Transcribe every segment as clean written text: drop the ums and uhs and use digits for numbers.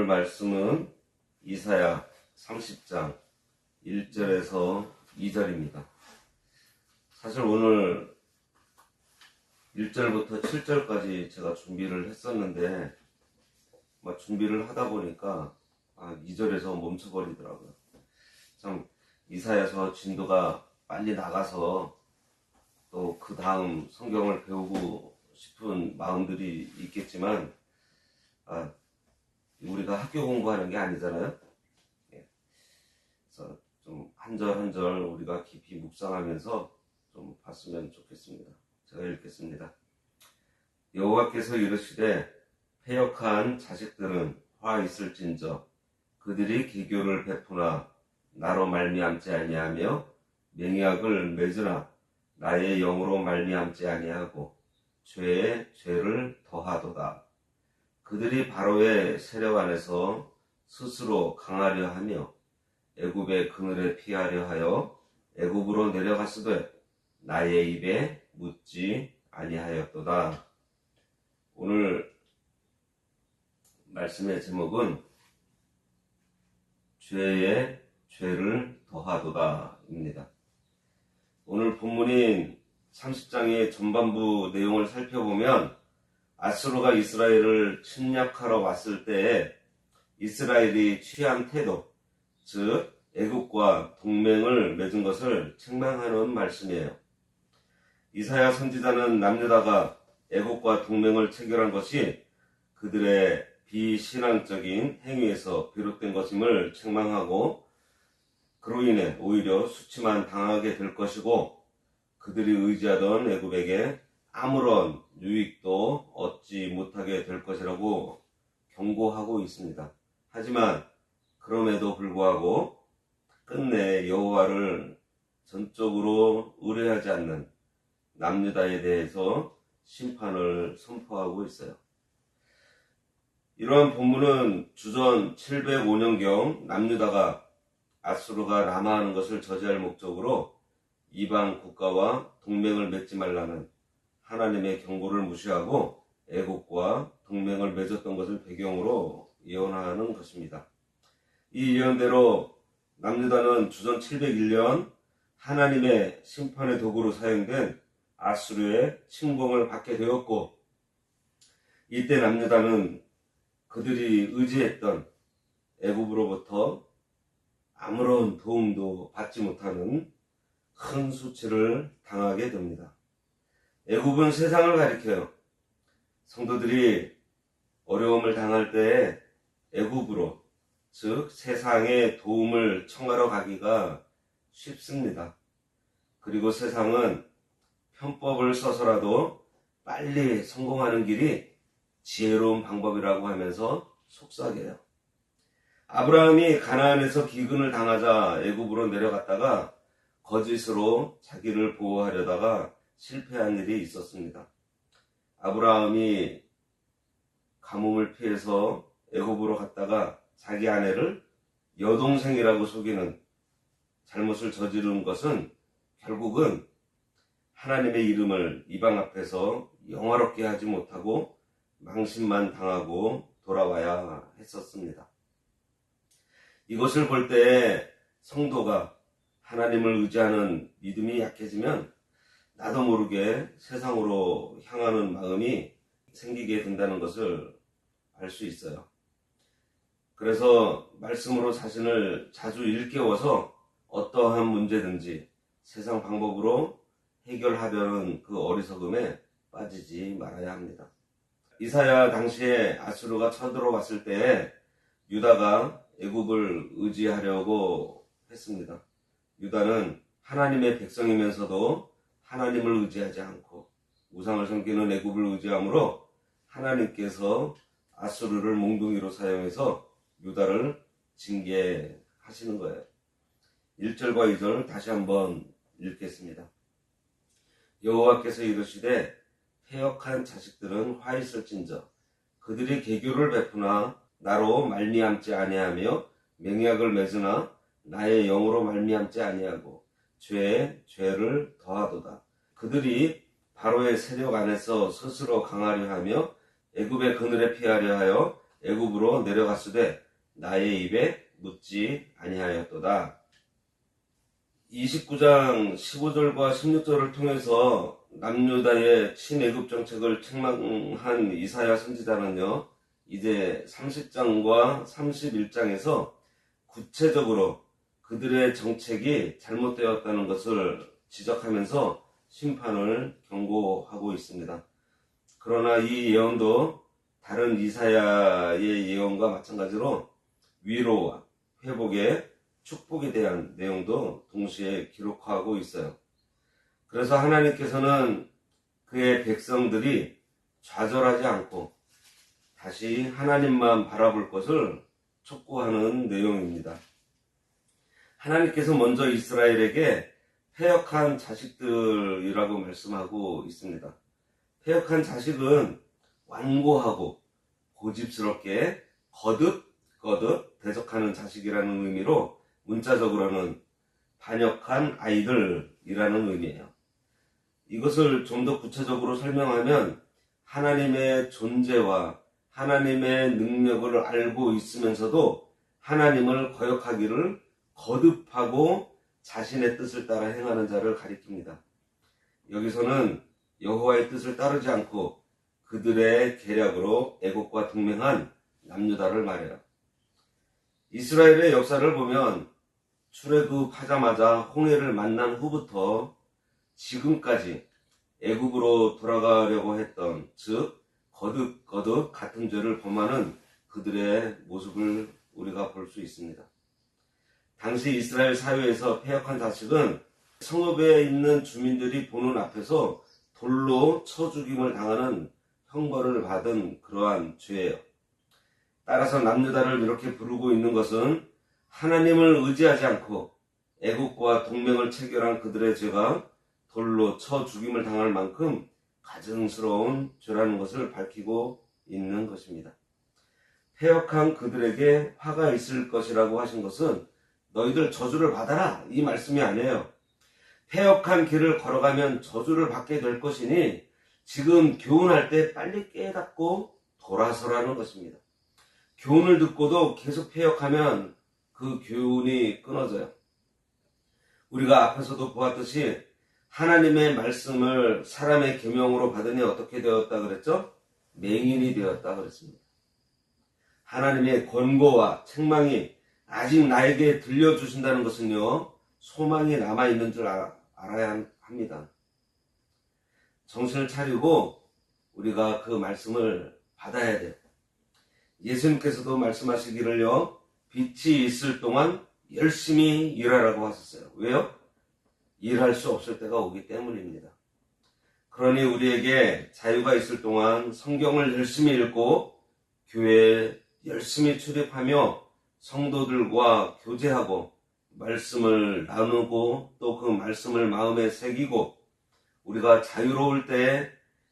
말씀은 이사야 30장 1절에서 2절입니다. 사실 오늘 1절부터 7절까지 제가 준비를 했었는데 준비를 하다 보니까 2절에서 멈춰버리더라고요. 참 이사야서 진도가 빨리 나가서 또 그 다음 성경을 배우고 싶은 마음들이 있겠지만 우리가 학교 공부하는 게 아니잖아요. 그래서 좀 한 절 한 절 우리가 깊이 묵상하면서 좀 봤으면 좋겠습니다. 제가 읽겠습니다. 여호와께서 이르시되 패역한 자식들은 화 있을진저 그들이 기교를 베푸나 나로 말미암지 아니하며 맹약을 맺으나 나의 영으로 말미암지 아니하고 죄에 죄를 더하도다. 그들이 바로의 세력 안에서 스스로 강하려 하며 애굽의 그늘에 피하려 하여 애굽으로 내려갔으되 나의 입에 묻지 아니하였도다. 오늘 말씀의 제목은 죄에 죄를 더하도다 입니다. 오늘 본문인 30장의 전반부 내용을 살펴보면 아수르가 이스라엘을 침략하러 왔을 때에 이스라엘이 취한 태도, 즉 애굽과 동맹을 맺은 것을 책망하는 말씀이에요. 이사야 선지자는 남유다가 애굽과 동맹을 체결한 것이 그들의 비신앙적인 행위에서 비롯된 것임을 책망하고 그로 인해 오히려 수치만 당하게 될 것이고 그들이 의지하던 애굽에게 아무런 유익도 얻지 못하게 될 것이라고 경고하고 있습니다. 하지만 그럼에도 불구하고 끝내 여호와를 전적으로 의뢰하지 않는 남유다에 대해서 심판을 선포하고 있어요. 이러한 본문은 주전 705년경 남유다가 아수르가 남하하는 것을 저지할 목적으로 이방 국가와 동맹을 맺지 말라는 하나님의 경고를 무시하고 애국과 동맹을 맺었던 것을 배경으로 예언하는 것입니다. 이 예언대로 남유다는 주전 701년 하나님의 심판의 도구로 사용된 아수르의 침공을 받게 되었고 이때 남유다는 그들이 의지했던 애굽으로부터 아무런 도움도 받지 못하는 큰 수치를 당하게 됩니다. 애굽은 세상을 가리켜요. 성도들이 어려움을 당할 때 애굽으로, 즉 세상의 도움을 청하러 가기가 쉽습니다. 그리고 세상은 편법을 써서라도 빨리 성공하는 길이 지혜로운 방법이라고 하면서 속삭여요. 아브라함이 가나안에서 기근을 당하자 애굽으로 내려갔다가 거짓으로 자기를 보호하려다가 실패한 일이 있었습니다. 아브라함이 가뭄을 피해서 애굽으로 갔다가 자기 아내를 여동생이라고 속이는 잘못을 저지른 것은 결국은 하나님의 이름을 이방 앞에서 영화롭게 하지 못하고 망신만 당하고 돌아와야 했었습니다. 이것을 볼 때 성도가 하나님을 의지하는 믿음이 약해지면 나도 모르게 세상으로 향하는 마음이 생기게 된다는 것을 알 수 있어요. 그래서 말씀으로 자신을 자주 일깨워서 어떠한 문제든지 세상 방법으로 해결하려는 그 어리석음에 빠지지 말아야 합니다. 이사야 당시에 아수르가 쳐들어왔을 때 유다가 애굽을 의지하려고 했습니다. 유다는 하나님의 백성이면서도 하나님을 의지하지 않고 우상을 섬기는 애굽을 의지하므로 하나님께서 아수르를 몽둥이로 사용해서 유다를 징계하시는 거예요. 1절과 2절 다시 한번 읽겠습니다. 여호와께서 이르시되 패역한 자식들은 화 있을진저 그들이 계교를 베푸나 나로 말미암지 아니하며 맹약을 맺으나 나의 영으로 말미암지 아니하고 죄에 죄를 더하도다. 그들이 바로의 세력 안에서 스스로 강하려 하며 애굽의 그늘에 피하려 하여 애굽으로 내려갔으되 나의 입에 묻지 아니하였도다. 29장 15절과 16절을 통해서 남유다의 친애굽 정책을 책망한 이사야 선지자는요, 이제 30장과 31장에서 구체적으로 그들의 정책이 잘못되었다는 것을 지적하면서 심판을 경고하고 있습니다. 그러나 이 예언도 다른 이사야의 예언과 마찬가지로 위로와 회복의 축복에 대한 내용도 동시에 기록하고 있어요. 그래서 하나님께서는 그의 백성들이 좌절하지 않고 다시 하나님만 바라볼 것을 촉구하는 내용입니다. 하나님께서 먼저 이스라엘에게 패역한 자식들이라고 말씀하고 있습니다. 패역한 자식은 완고하고 고집스럽게 거듭 대적하는 자식이라는 의미로 문자적으로는 반역한 아이들이라는 의미예요. 이것을 좀 더 구체적으로 설명하면 하나님의 존재와 하나님의 능력을 알고 있으면서도 하나님을 거역하기를 거듭하고 자신의 뜻을 따라 행하는 자를 가리킵니다. 여기서는 여호와의 뜻을 따르지 않고 그들의 계략으로 애국과 동맹한 남유다를 말해요. 이스라엘의 역사를 보면 출애굽하자마자 홍해를 만난 후부터 지금까지 애국으로 돌아가려고 했던, 즉 거듭 같은 죄를 범하는 그들의 모습을 우리가 볼 수 있습니다. 당시 이스라엘 사회에서 패역한 자식은 성읍에 있는 주민들이 보는 앞에서 돌로 쳐 죽임을 당하는 형벌을 받은 그러한 죄예요. 따라서 남유다를 이렇게 부르고 있는 것은 하나님을 의지하지 않고 애국과 동맹을 체결한 그들의 죄가 돌로 쳐 죽임을 당할 만큼 가증스러운 죄라는 것을 밝히고 있는 것입니다. 패역한 그들에게 화가 있을 것이라고 하신 것은 너희들 저주를 받아라, 이 말씀이 아니에요. 패역한 길을 걸어가면 저주를 받게 될 것이니 지금 교훈할 때 빨리 깨닫고 돌아서라는 것입니다. 교훈을 듣고도 계속 패역하면 그 교훈이 끊어져요. 우리가 앞에서도 보았듯이 하나님의 말씀을 사람의 계명으로 받으니 어떻게 되었다 그랬죠? 맹인이 되었다 그랬습니다. 하나님의 권고와 책망이 아직 나에게 들려주신다는 것은요, 소망이 남아있는 줄 알아야 합니다. 정신을 차리고 우리가 그 말씀을 받아야 돼요. 예수님께서도 말씀하시기를요, 빛이 있을 동안 열심히 일하라고 하셨어요. 왜요? 일할 수 없을 때가 오기 때문입니다. 그러니 우리에게 자유가 있을 동안 성경을 열심히 읽고 교회에 열심히 출입하며 성도들과 교제하고 말씀을 나누고 또 그 말씀을 마음에 새기고 우리가 자유로울 때에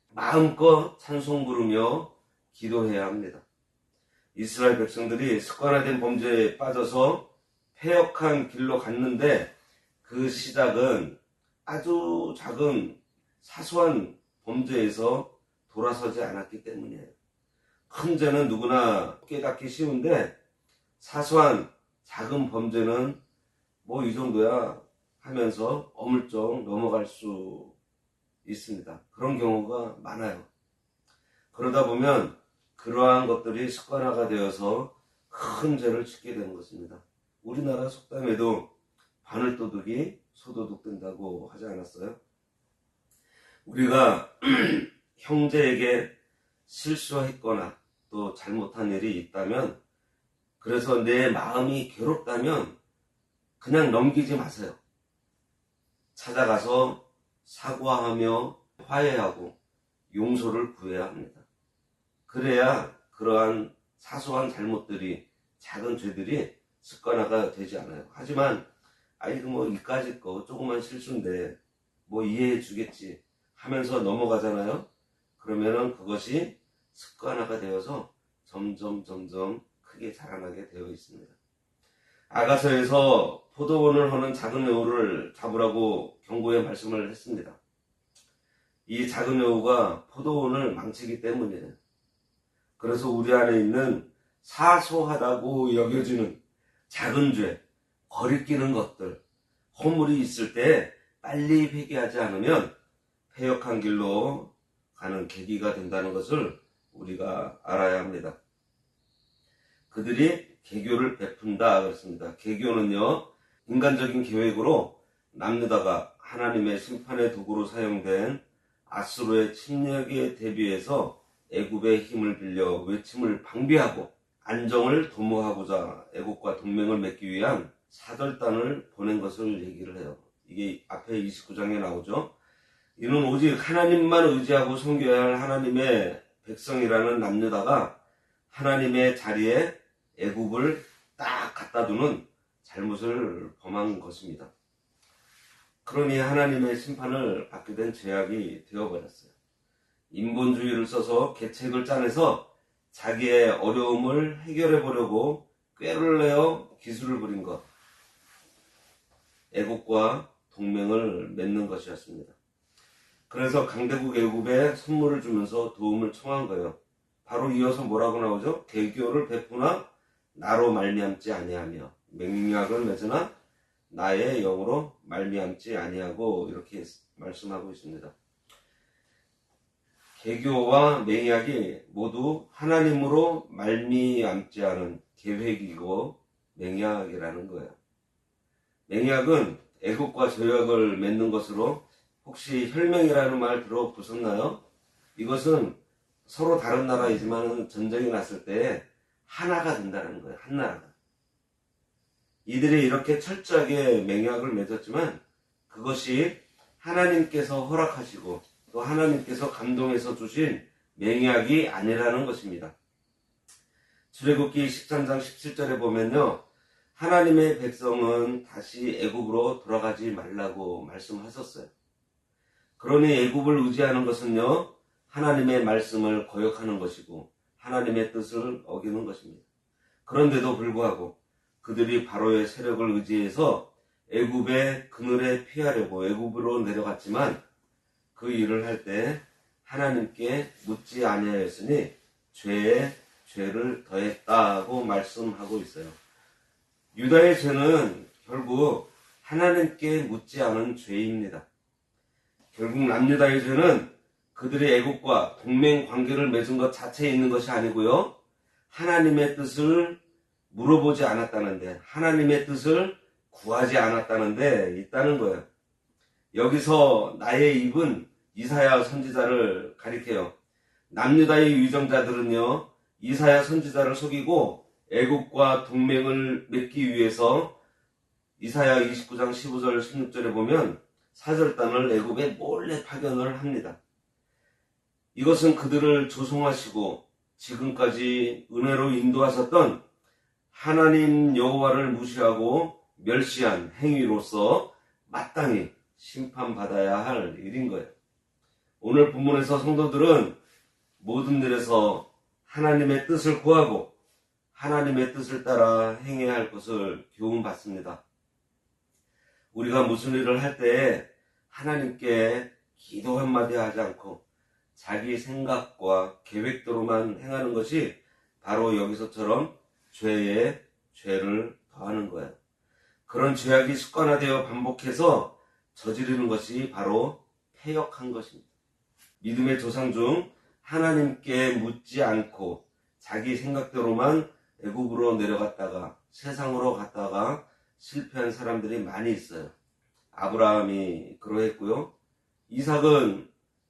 마음껏 찬송 부르며 기도해야 합니다. 이스라엘 백성들이 습관화된 범죄에 빠져서 패역한 길로 갔는데 그 시작은 아주 작은 사소한 범죄에서 돌아서지 않았기 때문이에요. 큰 죄는 누구나 깨닫기 쉬운데 사소한 작은 범죄는 뭐 이 정도야 하면서 어물쩍 넘어갈 수 있습니다. 그런 경우가 많아요. 그러다 보면 그러한 것들이 습관화가 되어서 큰 죄를 짓게 되는 것입니다. 우리나라 속담에도 바늘도둑이 소도둑 된다고 하지 않았어요? 우리가 형제에게 실수했거나 또 잘못한 일이 있다면, 그래서 내 마음이 괴롭다면 그냥 넘기지 마세요. 찾아가서 사과하며 화해하고 용서를 구해야 합니다. 그래야 그러한 사소한 잘못들이, 작은 죄들이 습관화가 되지 않아요. 하지만 아이고 뭐 이까짓 거 조그만 실수인데 뭐 이해해 주겠지 하면서 넘어가잖아요. 그러면은 그것이 습관화가 되어서 점점 크게 자라나게 되어 있습니다. 아가서에서 포도원을 허는 작은 여우를 잡으라고 경고의 말씀을 했습니다. 이 작은 여우가 포도원을 망치기 때문이에요. 그래서 우리 안에 있는 사소하다고 여겨지는 작은 죄, 거리끼는 것들, 허물이 있을 때 빨리 회개하지 않으면 패역한 길로 가는 계기가 된다는 것을 우리가 알아야 합니다. 그들이 개교를 베푼다 그랬습니다. 개교는요, 인간적인 계획으로 남유다가 하나님의 심판의 도구로 사용된 아수르의 침략에 대비해서 애굽의 힘을 빌려 외침을 방비하고 안정을 도모하고자 애굽과 동맹을 맺기 위한 사절단을 보낸 것을 얘기를 해요. 이게 앞에 29장에 나오죠. 이는 오직 하나님만 의지하고 섬겨야 할 하나님의 백성이라는 남유다가 하나님의 자리에 애굽을 딱 갖다 두는 잘못을 범한 것입니다. 그러니 하나님의 심판을 받게 된 죄악이 되어버렸어요. 인본주의를 써서 계책을 짜내서 자기의 어려움을 해결해 보려고 꾀를 내어 기술을 부린 것, 애국과 동맹을 맺는 것이었습니다. 그래서 강대국 애굽에 선물을 주면서 도움을 청한 거예요. 바로 이어서 뭐라고 나오죠? 개교를 베푸나 나로 말미암지 아니하며 맹약을 맺으나 나의 영으로 말미암지 아니하고 이렇게 말씀하고 있습니다. 개교와 맹약이 모두 하나님으로 말미암지 않은 계획이고 맹약이라는 거예요. 맹약은 애국과 조약을 맺는 것으로 혹시 혈맹이라는 말 들어보셨나요? 이것은 서로 다른 나라이지만 전쟁이 났을 때 하나가 된다는 거예요. 한 나라가. 이들이 이렇게 철저하게 맹약을 맺었지만 그것이 하나님께서 허락하시고 또 하나님께서 감동해서 주신 맹약이 아니라는 것입니다. 출애굽기 13장 17절에 보면요, 하나님의 백성은 다시 애굽으로 돌아가지 말라고 말씀하셨어요. 그러니 애굽을 의지하는 것은요, 하나님의 말씀을 거역하는 것이고 하나님의 뜻을 어기는 것입니다. 그런데도 불구하고 그들이 바로의 세력을 의지해서 애굽의 그늘에 피하려고 애굽으로 내려갔지만 그 일을 할 때 하나님께 묻지 아니하였으니 죄에 죄를 더했다고 말씀하고 있어요. 유다의 죄는 결국 하나님께 묻지 않은 죄입니다. 결국 남유다의 죄는 그들의 애국과 동맹 관계를 맺은 것 자체에 있는 것이 아니고요, 하나님의 뜻을 물어보지 않았다는데, 하나님의 뜻을 구하지 않았다는데 있다는 거예요. 여기서 나의 입은 이사야 선지자를 가리켜요. 남유다의 위정자들은요, 이사야 선지자를 속이고 애국과 동맹을 맺기 위해서 이사야 29장 15절 16절에 보면 사절단을 애굽에 몰래 파견을 합니다. 이것은 그들을 조송하시고 지금까지 은혜로 인도하셨던 하나님 여호와를 무시하고 멸시한 행위로서 마땅히 심판받아야 할 일인 거예요. 오늘 본문에서 성도들은 모든 일에서 하나님의 뜻을 구하고 하나님의 뜻을 따라 행해야 할 것을 교훈받습니다. 우리가 무슨 일을 할 때 하나님께 기도 한마디 하지 않고 자기 생각과 계획대로만 행하는 것이 바로 여기서처럼 죄에 죄를 더하는 거예요. 그런 죄악이 습관화되어 반복해서 저지르는 것이 바로 패역한 것입니다. 믿음의 조상 중 하나님께 묻지 않고 자기 생각대로만 애굽으로 내려갔다가 세상으로 갔다가 실패한 사람들이 많이 있어요. 아브라함이 그러했고요. 이삭은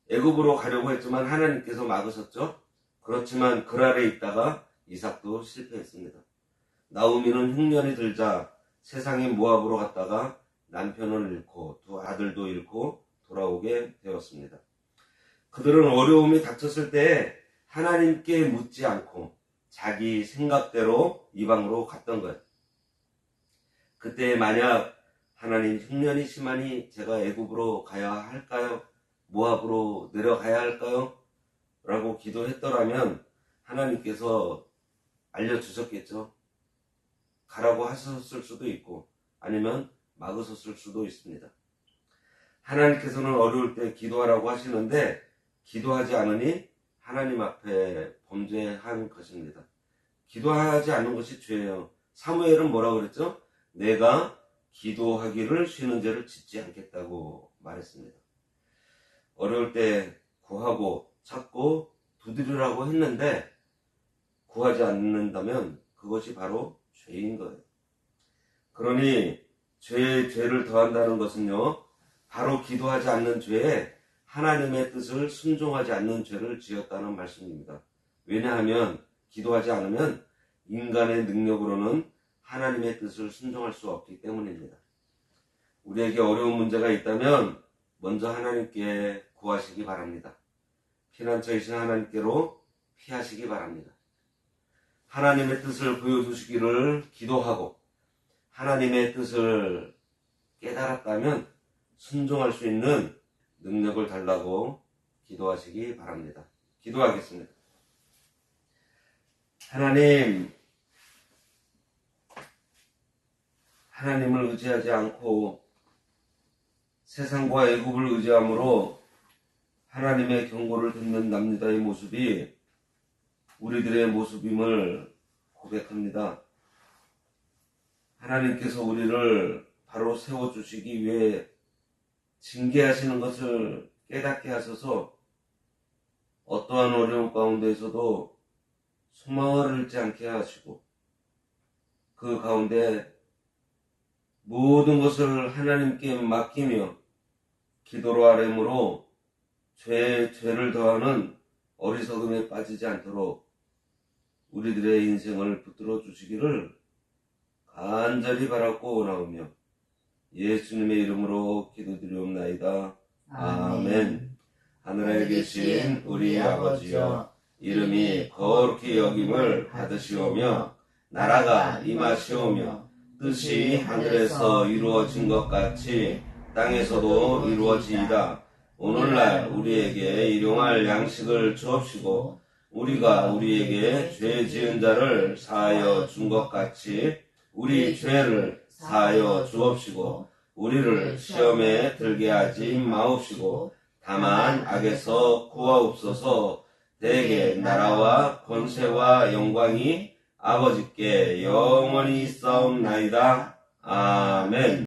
애굽으로 가려고 했지만 하나님께서 막으셨죠. 그렇지만 그랄에 있다가 이삭도 실패했습니다. 나오미는 흉년이 들자 세상의 모압으로 갔다가 남편을 잃고 두 아들도 잃고 돌아오게 되었습니다. 그들은 어려움이 닥쳤을 때 하나님께 묻지 않고 자기 생각대로 이방으로 갔던 거예요. 그때 만약 하나님 흉년이 심하니 제가 애굽으로 가야 할까요? 모압으로 내려가야 할까요? 라고 기도했더라면 하나님께서 알려주셨겠죠. 가라고 하셨을 수도 있고 아니면 막으셨을 수도 있습니다. 하나님께서는 어려울 때 기도하라고 하시는데 기도하지 않으니 하나님 앞에 범죄한 것입니다. 기도하지 않는 것이 죄예요. 사무엘은 뭐라고 그랬죠? 내가 기도하기를 쉬는 죄를 짓지 않겠다고 말했습니다. 어려울 때 구하고 찾고 두드리라고 했는데 구하지 않는다면 그것이 바로 죄인 거예요. 그러니 죄를 더한다는 것은요, 바로 기도하지 않는 죄에 하나님의 뜻을 순종하지 않는 죄를 지었다는 말씀입니다. 왜냐하면 기도하지 않으면 인간의 능력으로는 하나님의 뜻을 순종할 수 없기 때문입니다. 우리에게 어려운 문제가 있다면 먼저 하나님께 구하시기 바랍니다. 피난처이신 하나님께로 피하시기 바랍니다. 하나님의 뜻을 보여주시기를 기도하고 하나님의 뜻을 깨달았다면 순종할 수 있는 능력을 달라고 기도하시기 바랍니다. 기도하겠습니다. 하나님을 의지하지 않고 세상과 애굽을 의지함으로 하나님의 경고를 듣는 남유다의 모습이 우리들의 모습임을 고백합니다. 하나님께서 우리를 바로 세워주시기 위해 징계하시는 것을 깨닫게 하셔서 어떠한 어려움 가운데에서도 소망을 잃지 않게 하시고 그 가운데 모든 것을 하나님께 맡기며 기도로 아뢰므로 죄를 더하는 어리석음에 빠지지 않도록 우리들의 인생을 붙들어 주시기를 간절히 바라고 원하오며 예수님의 이름으로 기도드리옵나이다. 아멘. 하늘에 계신 우리 아버지여, 이름이 거룩히 여김을 받으시오며 나라가 임하시오며 뜻이 하늘에서 이루어진 것 같이 땅에서도 이루어지이다. 오늘날 우리에게 일용할 양식을 주옵시고 우리가 우리에게 죄 지은 자를 사하여 준 것 같이 우리 죄를 사하여 주옵시고 우리를 시험에 들게 하지 마옵시고 다만 악에서 구하옵소서. 대개 나라와 권세와 영광이 아버지께 영원히 있사옵나이다. 아멘.